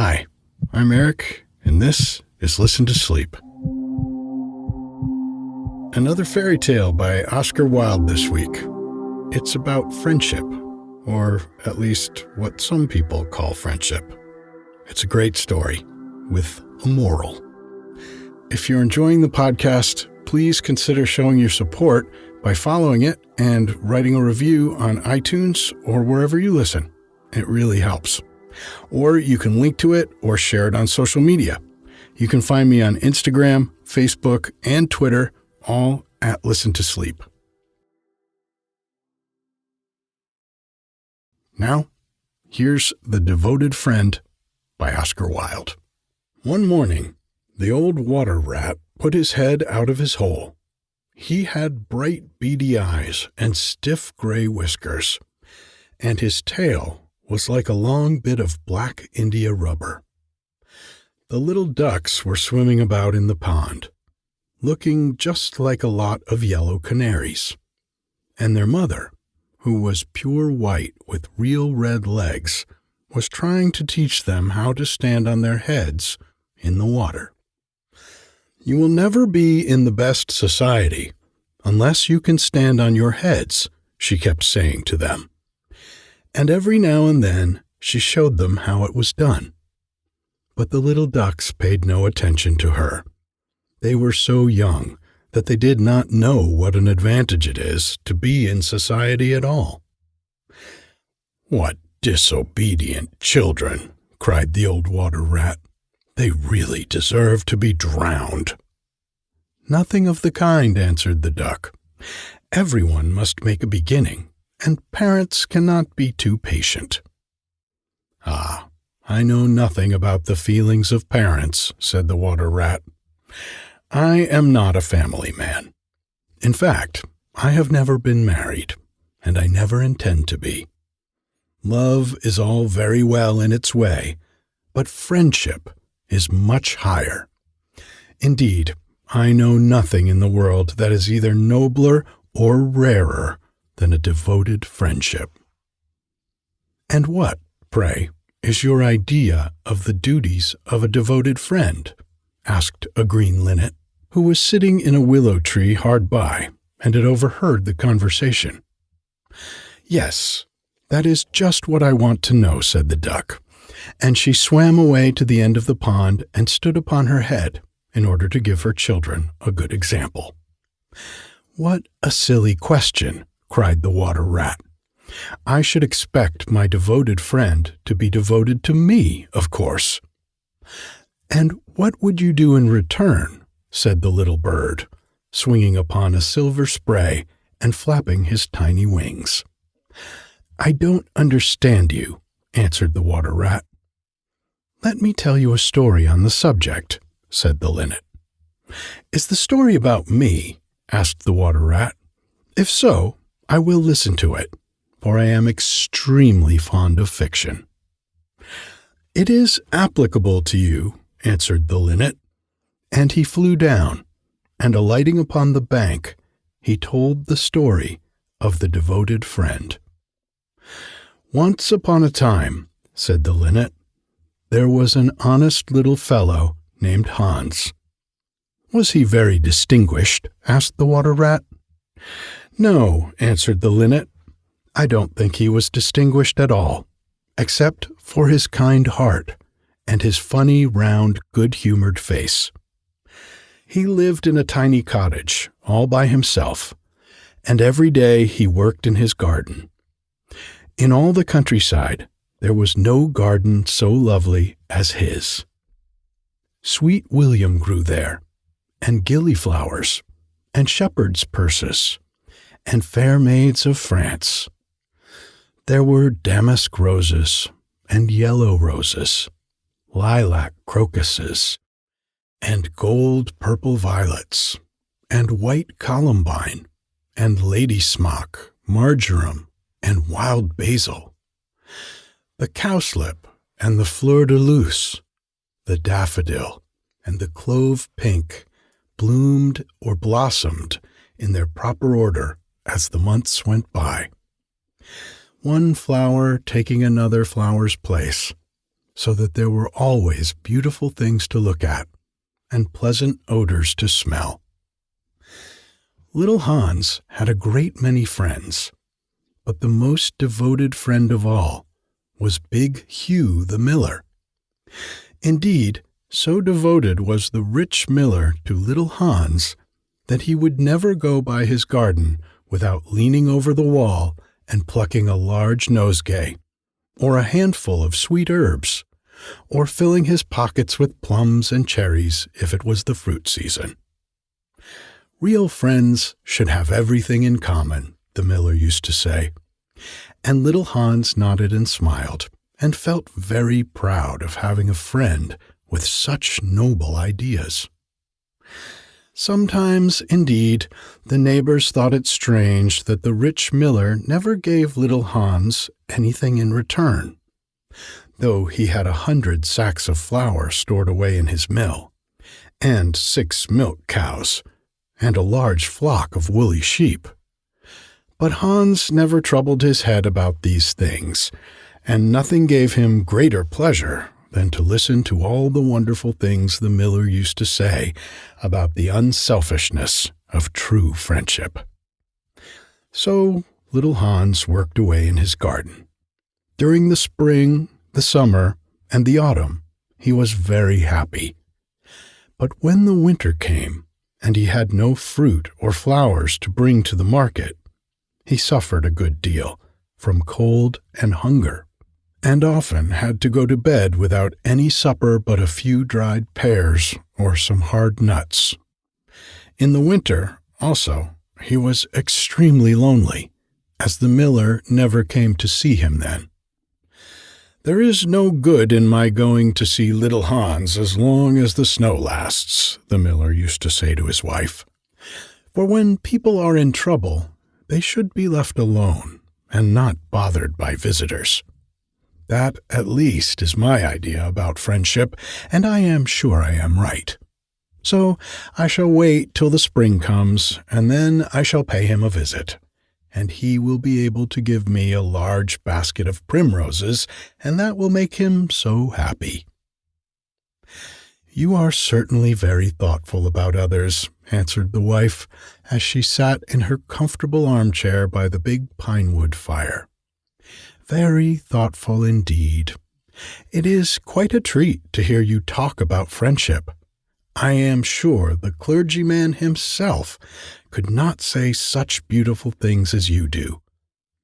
Hi, I'm Eric, and this is Listen to Sleep. Another fairy tale by Oscar Wilde this week. It's about friendship, or at least what some people call friendship. It's a great story with a moral. If you're enjoying the podcast, please consider showing your support by following it and writing a review on iTunes or wherever you listen. It really helps. Or you can link to it or share it on social media. You can find me on Instagram, Facebook, and Twitter, all at Listen to Sleep. Now, here's The Devoted Friend by Oscar Wilde. One morning, the old water rat put his head out of his hole. He had bright beady eyes and stiff gray whiskers, and his tail was like a long bit of black India rubber. The little ducks were swimming about in the pond, looking just like a lot of yellow canaries, and their mother, who was pure white with real red legs, was trying to teach them how to stand on their heads in the water. You will never be in the best society unless you can stand on your heads, she kept saying to them. And every now and then she showed them how it was done. But the little ducks paid no attention to her. They were so young that they did not know what an advantage it is to be in society at all. "What disobedient children," cried the old water rat. "They really deserve to be drowned." "Nothing of the kind," answered the duck. "Everyone must make a beginning, and parents cannot be too patient." "Ah, I know nothing about the feelings of parents," said the water rat. "I am not a family man. In fact, I have never been married, and I never intend to be. Love is all very well in its way, but friendship is much higher. Indeed, I know nothing in the world that is either nobler or rarer than a devoted friendship." "And what, pray, is your idea of the duties of a devoted friend?" asked a green linnet, who was sitting in a willow tree hard by and had overheard the conversation. "Yes, that is just what I want to know," said the duck, and she swam away to the end of the pond and stood upon her head in order to give her children a good example. "What a silly question," cried the water rat. "I should expect my devoted friend to be devoted to me, of course." "And what would you do in return?" said the little bird, swinging upon a silver spray and flapping his tiny wings. "I don't understand you," answered the water rat. "Let me tell you a story on the subject," said the linnet. "Is the story about me?" asked the water rat. "If so, I will listen to it, for I am extremely fond of fiction." "It is applicable to you," answered the linnet, and he flew down, and alighting upon the bank, he told the story of the devoted friend. "Once upon a time," said the linnet, "there was an honest little fellow named Hans." "Was he very distinguished?" asked the water rat. "No," answered the linnet, "I don't think he was distinguished at all, except for his kind heart and his funny, round, good-humored face. He lived in a tiny cottage, all by himself, and every day he worked in his garden. In all the countryside, there was no garden so lovely as his. Sweet William grew there, and gillyflowers, and shepherd's purses, and fair maids of France. There were damask roses, and yellow roses, lilac crocuses, and gold purple violets, and white columbine, and ladysmock, marjoram, and wild basil, the cowslip, and the fleur-de-luce, the daffodil, and the clove pink bloomed or blossomed in their proper order as the months went by, one flower taking another flower's place, so that there were always beautiful things to look at and pleasant odors to smell. Little Hans had a great many friends, but the most devoted friend of all was Big Hugh the miller. Indeed, so devoted was the rich miller to little Hans that he would never go by his garden without leaning over the wall and plucking a large nosegay, or a handful of sweet herbs, or filling his pockets with plums and cherries if it was the fruit season. Real friends should have everything in common, the miller used to say, and little Hans nodded and smiled, and felt very proud of having a friend with such noble ideas. Sometimes, indeed, the neighbors thought it strange that the rich miller never gave little Hans anything in return, though he had 100 sacks of flour stored away in his mill, and 6 milk cows, and a large flock of woolly sheep. But Hans never troubled his head about these things, and nothing gave him greater pleasure than to listen to all the wonderful things the miller used to say about the unselfishness of true friendship. So little Hans worked away in his garden. During the spring, the summer, and the autumn, he was very happy. But when the winter came, and he had no fruit or flowers to bring to the market, he suffered a good deal from cold and hunger, and often had to go to bed without any supper but a few dried pears or some hard nuts. In the winter, also, he was extremely lonely, as the miller never came to see him then. "There is no good in my going to see little Hans as long as the snow lasts," the miller used to say to his wife. "For when people are in trouble, they should be left alone and not bothered by visitors. That, at least, is my idea about friendship, and I am sure I am right. So I shall wait till the spring comes, and then I shall pay him a visit, and he will be able to give me a large basket of primroses, and that will make him so happy." "You are certainly very thoughtful about others," answered the wife, as she sat in her comfortable armchair by the big pine-wood fire. "Very thoughtful indeed. It is quite a treat to hear you talk about friendship. I am sure the clergyman himself could not say such beautiful things as you do,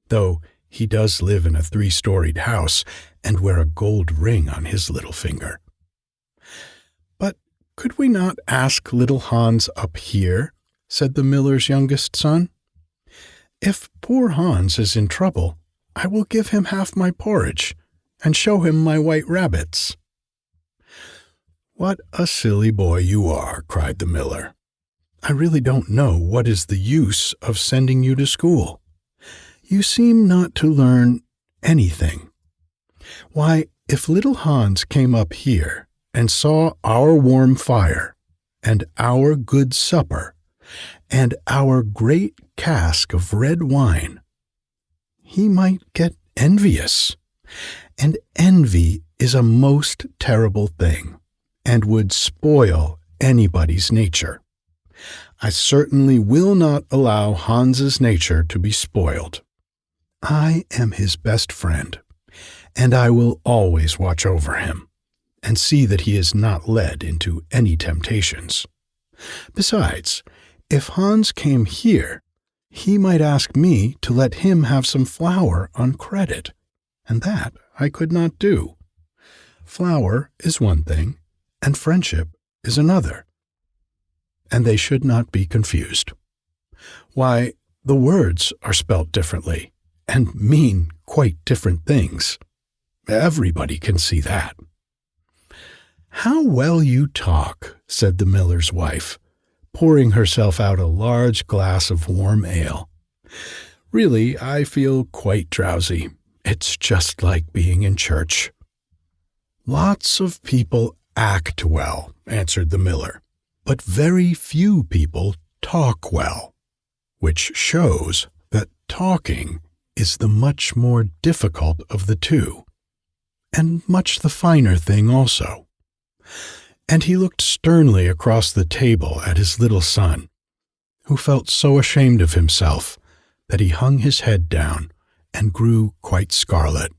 though he does live in a 3-storied house and wear a gold ring on his little finger." "But could we not ask little Hans up here?" said the miller's youngest son. "If poor Hans is in trouble, I will give him half my porridge and show him my white rabbits." "What a silly boy you are," cried the miller. "I really don't know what is the use of sending you to school. You seem not to learn anything. Why, if little Hans came up here and saw our warm fire, and our good supper, and our great cask of red wine, he might get envious, and envy is a most terrible thing, and would spoil anybody's nature. I certainly will not allow Hans's nature to be spoiled. I am his best friend, and I will always watch over him, and see that he is not led into any temptations. Besides, if Hans came here, he might ask me to let him have some flour on credit, and that I could not do. Flour is one thing, and friendship is another, and they should not be confused. Why, the words are spelt differently, and mean quite different things. Everybody can see that." "How well you talk," said the miller's wife, pouring herself out a large glass of warm ale. "Really, I feel quite drowsy. It's just like being in church." "Lots of people act well," answered the miller, "but very few people talk well, which shows that talking is the much more difficult of the two. and much the finer thing also. And he looked sternly across the table at his little son, who felt so ashamed of himself that he hung his head down and grew quite scarlet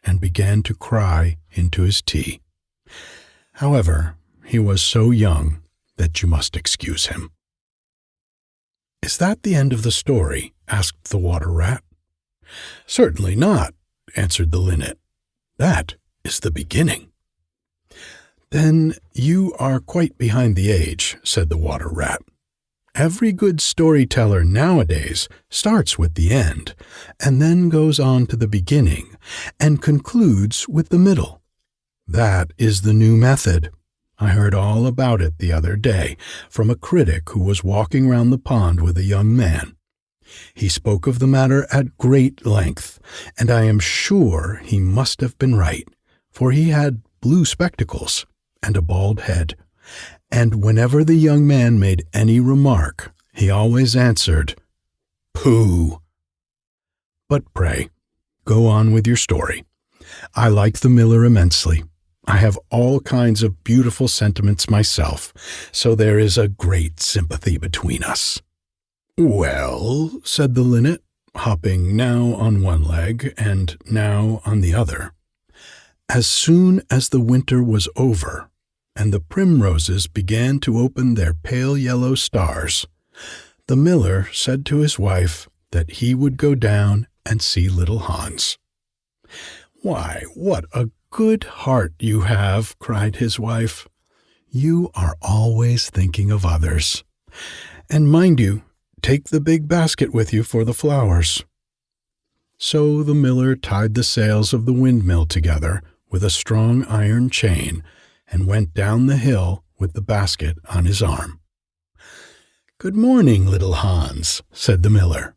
and began to cry into his tea. However, he was so young that you must excuse him. "Is that the end of the story?" asked the water rat. "Certainly not," answered the linnet. "That is the beginning." "Then you are quite behind the age," said the water rat. "Every good storyteller nowadays starts with the end, and then goes on to the beginning, and concludes with the middle. That is the new method. I heard all about it the other day from a critic who was walking round the pond with a young man. He spoke of the matter at great length, and I am sure he must have been right, for he had blue spectacles and a bald head, and whenever the young man made any remark, he always answered, 'Pooh!' But pray, go on with your story. I like the miller immensely. I have all kinds of beautiful sentiments myself, so there is a great sympathy between us." "Well," said the linnet, hopping now on one leg and now on the other, "as soon as the winter was over, and the primroses began to open their pale yellow stars, the miller said to his wife that he would go down and see little Hans." "Why, what a good heart you have," cried his wife. "You are always thinking of others. And mind you, take the big basket with you for the flowers." So the miller tied the sails of the windmill together with a strong iron chain and went down the hill with the basket on his arm. "Good morning, little Hans," said the miller.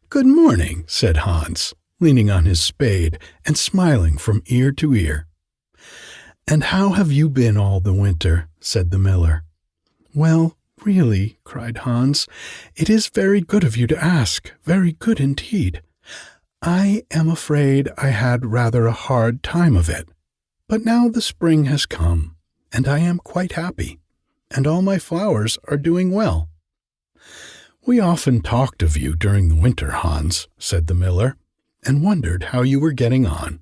"Good morning," said Hans, leaning on his spade and smiling from ear to ear. "And how have you been all the winter?" said the miller. "Well, really," cried Hans, "it is very good of you to ask, very good indeed. I am afraid I had rather a hard time of it, but now the spring has come, and I am quite happy, and all my flowers are doing well." "We often talked of you during the winter, Hans," said the miller, "and wondered how you were getting on."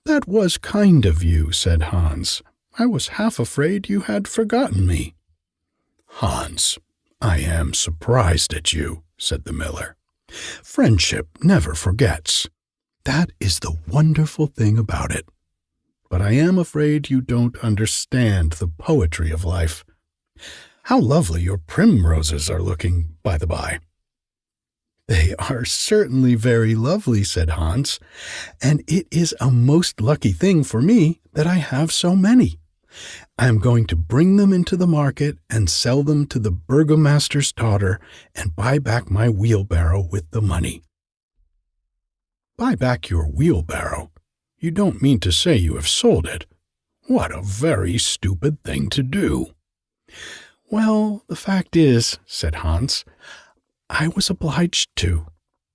"That was kind of you," said Hans. "I was half afraid you had forgotten me." "Hans, I am surprised at you," said the miller. "Friendship never forgets. That is the wonderful thing about it. But I am afraid you don't understand the poetry of life. How lovely your primroses are looking, by the by." "They are certainly very lovely," said Hans, "and it is a most lucky thing for me that I have so many. I am going to bring them into the market and sell them to the burgomaster's daughter and buy back my wheelbarrow with the money." "Buy back your wheelbarrow? You don't mean to say you have sold it? What a very stupid thing to do." "Well, the fact is," said Hans, "I was obliged to.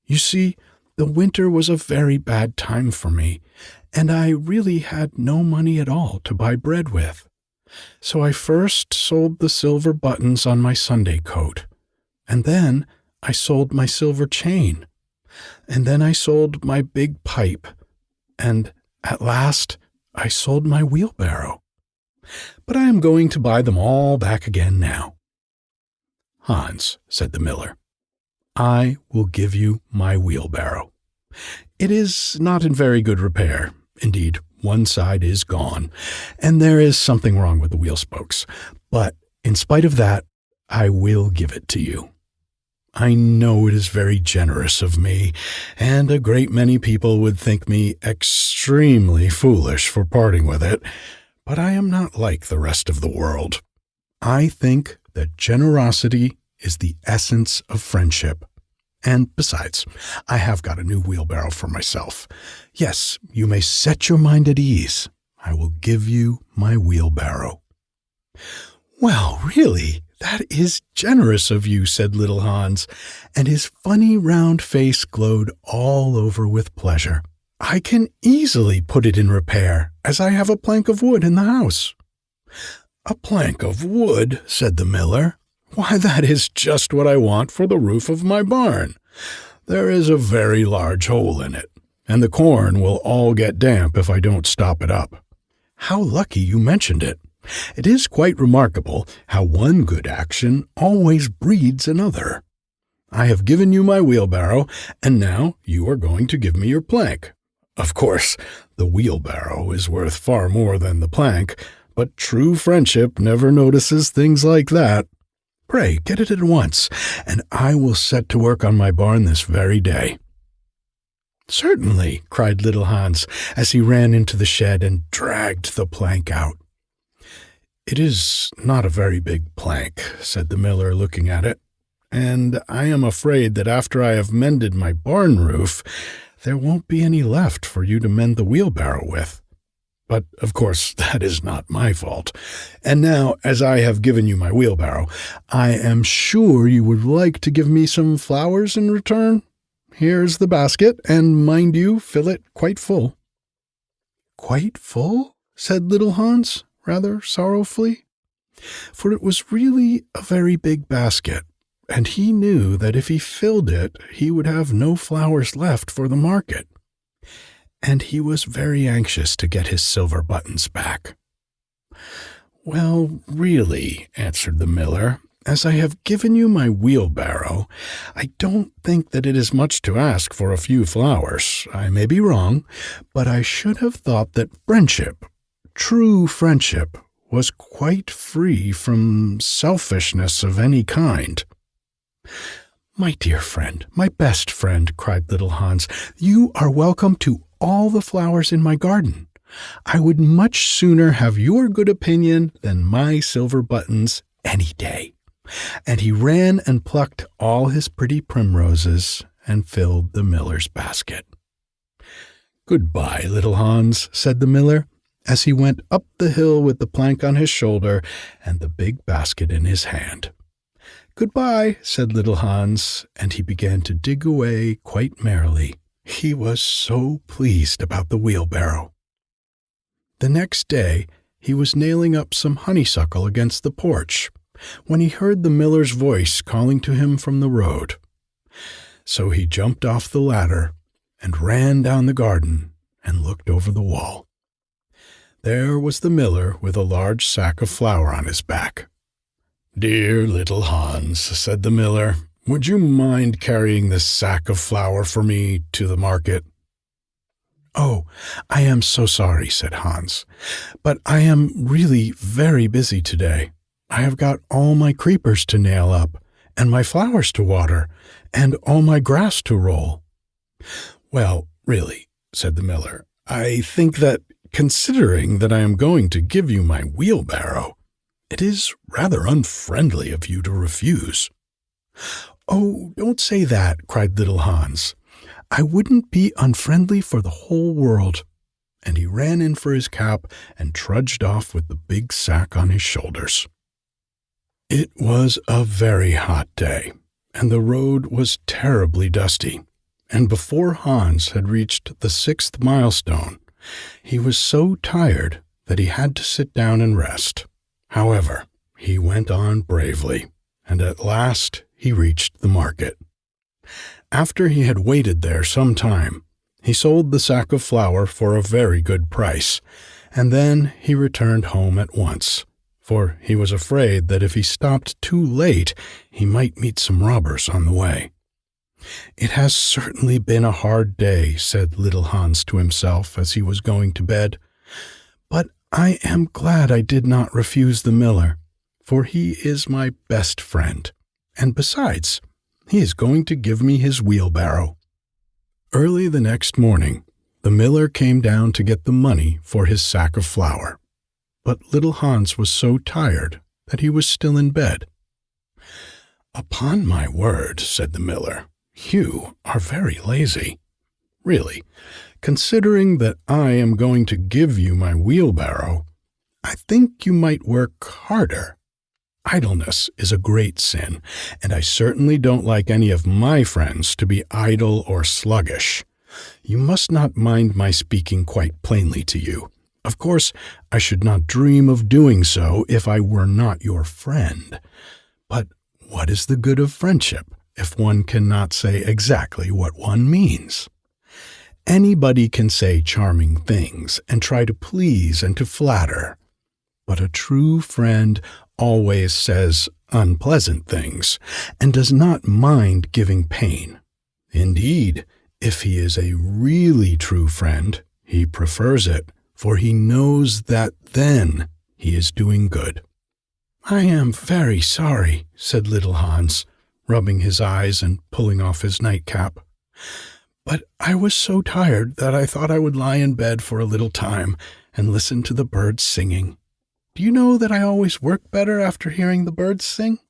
You see, the winter was a very bad time for me, and I really had no money at all to buy bread with. So I first sold the silver buttons on my Sunday coat, and then I sold my silver chain, and then I sold my big pipe, and at last I sold my wheelbarrow. But I am going to buy them all back again now." "Hans," said the miller, "I will give you my wheelbarrow. It is not in very good repair. Indeed, one side is gone, and there is something wrong with the wheel spokes. But in spite of that, I will give it to you. I know it is very generous of me, and a great many people would think me extremely foolish for parting with it, but I am not like the rest of the world. I think that generosity is the essence of friendship. And besides, I have got a new wheelbarrow for myself. Yes, you may set your mind at ease. I will give you my wheelbarrow." "Well, really, that is generous of you," said little Hans, and his funny round face glowed all over with pleasure. I can easily put it in repair, as I have a plank of wood in the house." "A plank of wood," said the miller. "Why, that is just what I want for the roof of my barn. There is a very large hole in it, and the corn will all get damp if I don't stop it up." "How lucky you mentioned it. It is quite remarkable how one good action always breeds another. I have given you my wheelbarrow, and now you are going to give me your plank. Of course, the wheelbarrow is worth far more than the plank, but true friendship never notices things like that. Pray, get it at once, and I will set to work on my barn this very day." "Certainly," cried little Hans, as he ran into the shed and dragged the plank out. "It is not a very big plank," said the miller, looking at it, "and I am afraid that after I have mended my barn roof, there won't be any left for you to mend the wheelbarrow with. But, of course, that is not my fault. And now, as I have given you my wheelbarrow, I am sure you would like to give me some flowers in return. Here's the basket, and mind you, fill it quite full." "Quite full?" said little Hans, rather sorrowfully. For it was really a very big basket, and he knew that if he filled it, he would have no flowers left for the market. And he was very anxious to get his silver buttons back. "Well, really," answered the miller, "as I have given you my wheelbarrow, I don't think that it is much to ask for a few flowers. I may be wrong, but I should have thought that friendship, true friendship, was quite free from selfishness of any kind." "My dear friend, my best friend," cried little Hans, "you are welcome to all the flowers in my garden. I would much sooner have your good opinion than my silver buttons any day." And he ran and plucked all his pretty primroses and filled the miller's basket. "Goodbye, little Hans," said the miller, as he went up the hill with the plank on his shoulder and the big basket in his hand. "Goodbye," said little Hans, and he began to dig away quite merrily. He was so pleased about the wheelbarrow. The next day he was nailing up some honeysuckle against the porch, when he heard the miller's voice calling to him from the road. So he jumped off the ladder and ran down the garden and looked over the wall. There was the miller with a large sack of flour on his back. "Dear little Hans," said the miller, "would you mind carrying this sack of flour for me to the market?" "Oh, I am so sorry," said Hans, "but I am really very busy today. I have got all my creepers to nail up, and my flowers to water, and all my grass to roll." "Well, really," said the miller, "I think that, considering that I am going to give you my wheelbarrow, it is rather unfriendly of you to refuse." "Oh, don't say that," cried little Hans. "I wouldn't be unfriendly for the whole world." And he ran in for his cap and trudged off with the big sack on his shoulders. It was a very hot day, and the road was terribly dusty, and before Hans had reached the 6th milestone, he was so tired that he had to sit down and rest. However, he went on bravely, and at last he reached the market. After he had waited there some time, he sold the sack of flour for a very good price, and then he returned home at once, for he was afraid that if he stopped too late, he might meet some robbers on the way. "It has certainly been a hard day," said little Hans to himself as he was going to bed, "but I am glad I did not refuse the miller, for he is my best friend, and besides, he is going to give me his wheelbarrow." Early the next morning, the miller came down to get the money for his sack of flour, but little Hans was so tired that he was still in bed. "Upon my word," said the miller, "you are very lazy. Really, considering that I am going to give you my wheelbarrow, I think you might work harder. Idleness is a great sin, and I certainly don't like any of my friends to be idle or sluggish. You must not mind my speaking quite plainly to you. Of course, I should not dream of doing so if I were not your friend. But what is the good of friendship if one cannot say exactly what one means? Anybody can say charming things and try to please and to flatter, but a true friend always says unpleasant things and does not mind giving pain. Indeed, if he is a really true friend, he prefers it, for he knows that then he is doing good. "I am very sorry," said little Hans, rubbing his eyes and pulling off his nightcap. "But I was so tired that I thought I would lie in bed for a little time and listen to the birds singing. Do you know that I always work better after hearing the birds sing?"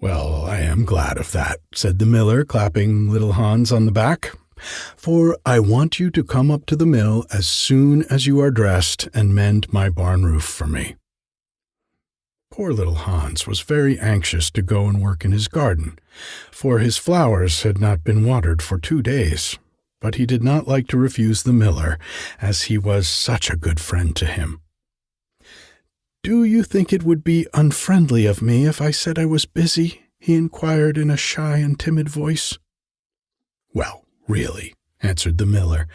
"Well, I am glad of that," said the miller, clapping little Hans on the back, "for I want you to come up to the mill as soon as you are dressed and mend my barn roof for me." Poor little Hans was very anxious to go and work in his garden, for his flowers had not been watered for 2 days, but he did not like to refuse the miller, as he was such a good friend to him. "Do you think it would be unfriendly of me if I said I was busy?" he inquired in a shy and timid voice. "Well, really," answered the miller,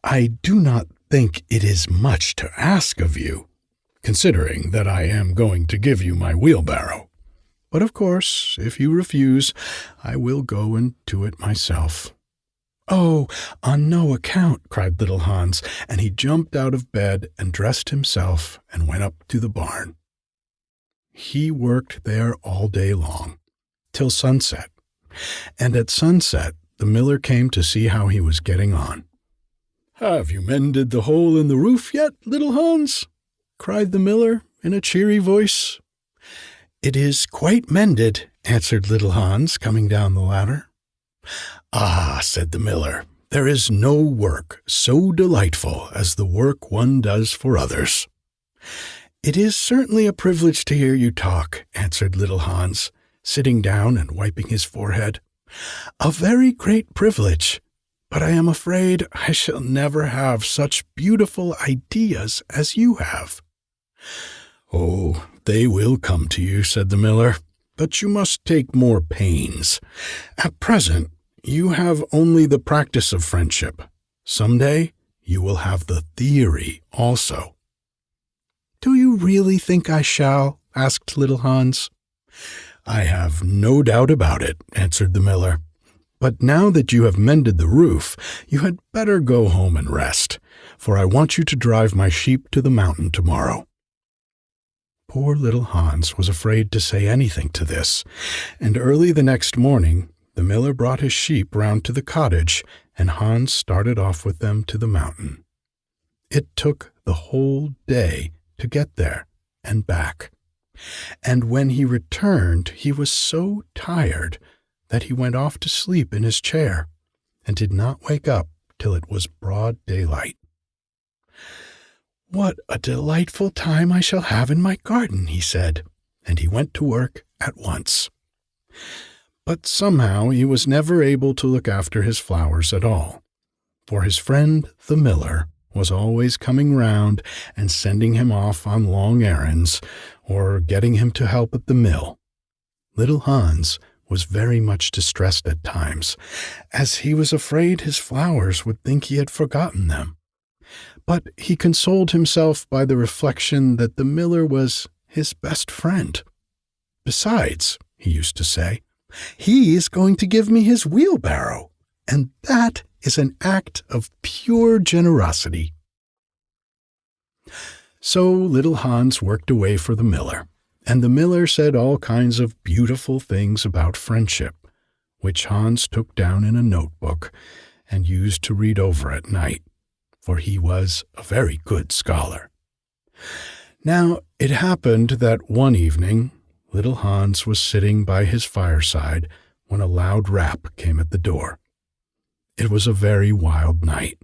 "I do not think it is much to ask of you, considering that I am going to give you my wheelbarrow. But of course, if you refuse, I will go and do it myself." "Oh, on no account," cried little Hans, and he jumped out of bed and dressed himself and went up to the barn. He worked there all day long, till sunset, and at sunset the miller came to see how he was getting on. "Have you mended the hole in the roof yet, little Hans?" cried the miller in a cheery voice. "It is quite mended," answered little Hans, coming down the ladder. "Ah," said the miller, "there is no work so delightful as the work one does for others." "It is certainly a privilege to hear you talk," answered little Hans, sitting down and wiping his forehead. "A very great privilege, but I am afraid I shall never have such beautiful ideas as you have." "Oh, they will come to you," said the miller, "but you must take more pains. At present, you have only the practice of friendship. Some day, you will have the theory also." "Do you really think I shall?" asked little Hans. "I have no doubt about it," answered the miller. "But now that you have mended the roof, you had better go home and rest, for I want you to drive my sheep to the mountain tomorrow." Poor little Hans was afraid to say anything to this, and early the next morning the miller brought his sheep round to the cottage, and Hans started off with them to the mountain. It took the whole day to get there and back, and when he returned he was so tired that he went off to sleep in his chair, and did not wake up till it was broad daylight. "What a delightful time I shall have in my garden," he said, and he went to work at once. But somehow he was never able to look after his flowers at all, for his friend the miller was always coming round and sending him off on long errands, or getting him to help at the mill. Little Hans was very much distressed at times, as he was afraid his flowers would think he had forgotten them. But he consoled himself by the reflection that the miller was his best friend. "Besides," he used to say, "he is going to give me his wheelbarrow, and that is an act of pure generosity." So little Hans worked away for the miller, and the miller said all kinds of beautiful things about friendship, which Hans took down in a notebook and used to read over at night, for he was a very good scholar. Now it happened that one evening little Hans was sitting by his fireside when a loud rap came at the door. It was a very wild night,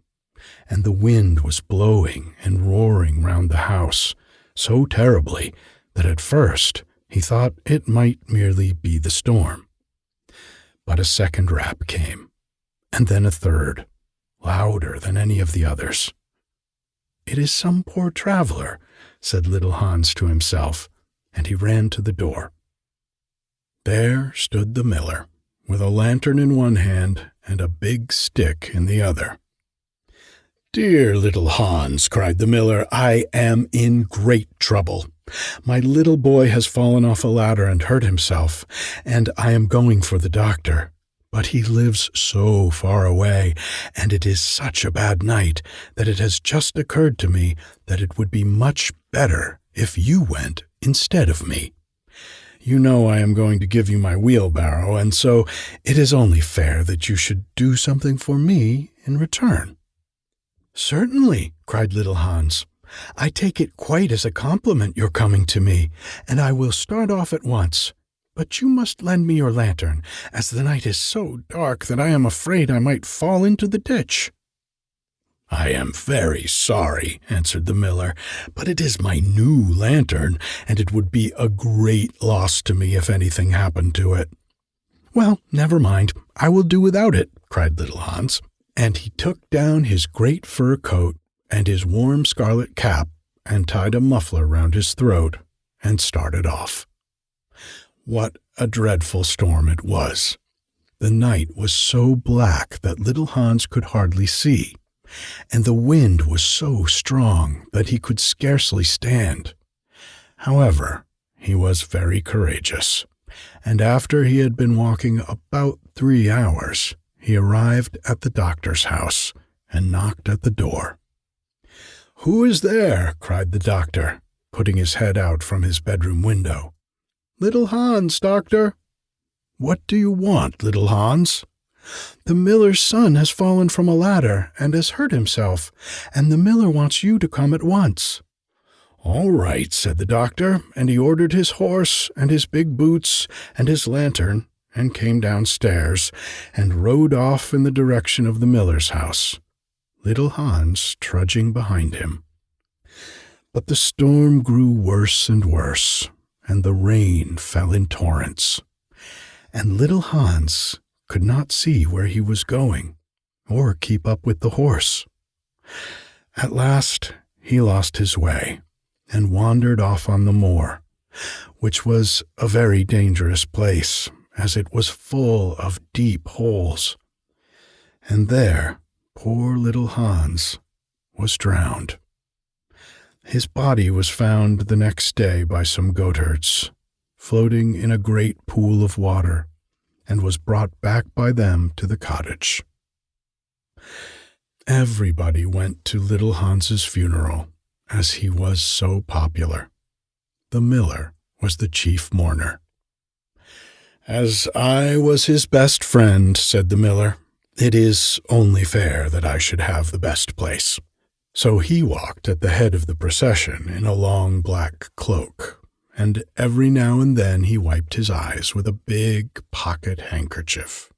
and the wind was blowing and roaring round the house so terribly that at first he thought it might merely be the storm. But a second rap came, and then a third, louder than any of the others. "It is some poor traveler," said little Hans to himself, and he ran to the door. There stood the miller, with a lantern in one hand and a big stick in the other. "Dear little Hans," cried the miller, "I am in great trouble. My little boy has fallen off a ladder and hurt himself, and I am going for the doctor. But he lives so far away, and it is such a bad night, that it has just occurred to me that it would be much better if you went instead of me. You know I am going to give you my wheelbarrow, and so it is only fair that you should do something for me in return." "Certainly," cried little Hans. "I take it quite as a compliment your coming to me, and I will start off at once. But you must lend me your lantern, as the night is so dark that I am afraid I might fall into the ditch." "I am very sorry," answered the miller, "but it is my new lantern, and it would be a great loss to me if anything happened to it." "Well, never mind, I will do without it," cried little Hans, and he took down his great fur coat and his warm scarlet cap and tied a muffler round his throat and started off. What a dreadful storm it was! The night was so black that little Hans could hardly see, and the wind was so strong that he could scarcely stand. However, he was very courageous, and after he had been walking about 3 hours, he arrived at the doctor's house and knocked at the door. "Who is there?" cried the doctor, putting his head out from his bedroom window. "Little Hans, doctor." "What do you want, little Hans?" "The miller's son has fallen from a ladder and has hurt himself, and the miller wants you to come at once." "All right," said the doctor, and he ordered his horse and his big boots and his lantern and came downstairs and rode off in the direction of the miller's house, little Hans trudging behind him. But the storm grew worse and worse, and the rain fell in torrents, and little Hans could not see where he was going, or keep up with the horse. At last he lost his way, and wandered off on the moor, which was a very dangerous place, as it was full of deep holes. And there poor little Hans was drowned. His body was found the next day by some goatherds, floating in a great pool of water, and was brought back by them to the cottage. Everybody went to little Hans's funeral, as he was so popular. The miller was the chief mourner. "As I was his best friend," said the miller, "it is only fair that I should have the best place." So he walked at the head of the procession in a long black cloak, and every now and then he wiped his eyes with a big pocket handkerchief.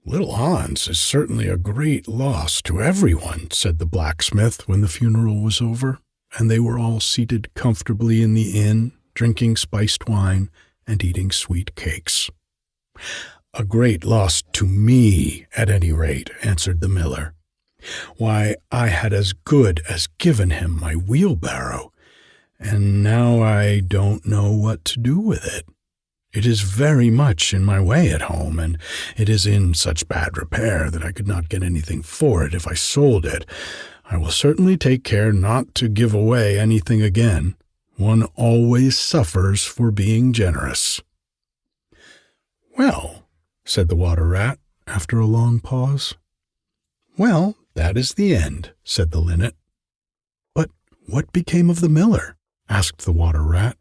"Little Hans is certainly a great loss to everyone," said the blacksmith when the funeral was over, and they were all seated comfortably in the inn, drinking spiced wine and eating sweet cakes. "A great loss to me, at any rate," answered the miller. "Why, I had as good as given him my wheelbarrow, and now I don't know what to do with it. It is very much in my way at home, and it is in such bad repair that I could not get anything for it if I sold it. I will certainly take care not to give away anything again. One always suffers for being generous." "Well," said the water rat, after a long pause. "Well, that is the end," said the linnet. "But what became of the miller?" asked the water rat.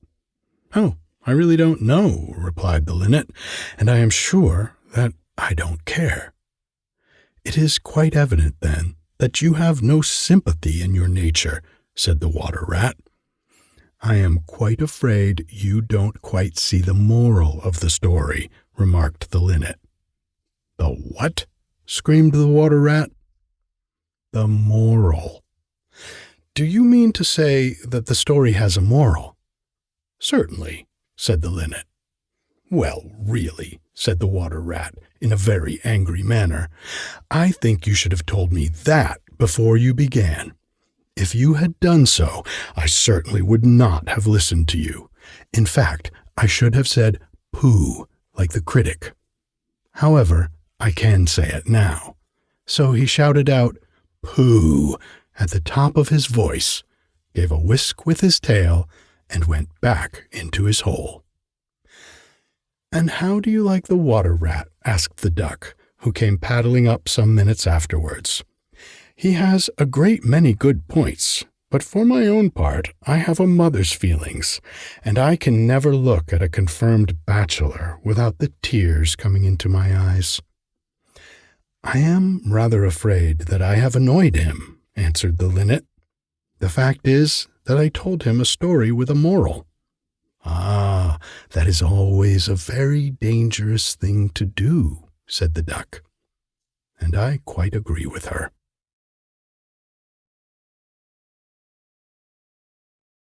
"Oh, I really don't know," replied the linnet, "and I am sure that I don't care." "It is quite evident, then, that you have no sympathy in your nature," said the water rat. "I am quite afraid you don't quite see the moral of the story," remarked the linnet. "The what?" screamed the water rat. "The moral. Do you mean to say that the story has a moral?" "Certainly," said the linnet. "Well, really," said the water rat in a very angry manner. "I think you should have told me that before you began. If you had done so, I certainly would not have listened to you. In fact, I should have said pooh, like the critic. However, I can say it now." So he shouted out, "Pooh," at the top of his voice, gave a whisk with his tail, and went back into his hole. "And how do you like the water rat?" asked the duck, who came paddling up some minutes afterwards. "He has a great many good points, but for my own part I have a mother's feelings, and I can never look at a confirmed bachelor without the tears coming into my eyes." "I am rather afraid that I have annoyed him," answered the linnet. "The fact is that I told him a story with a moral." "Ah, that is always a very dangerous thing to do," said the duck. And I quite agree with her.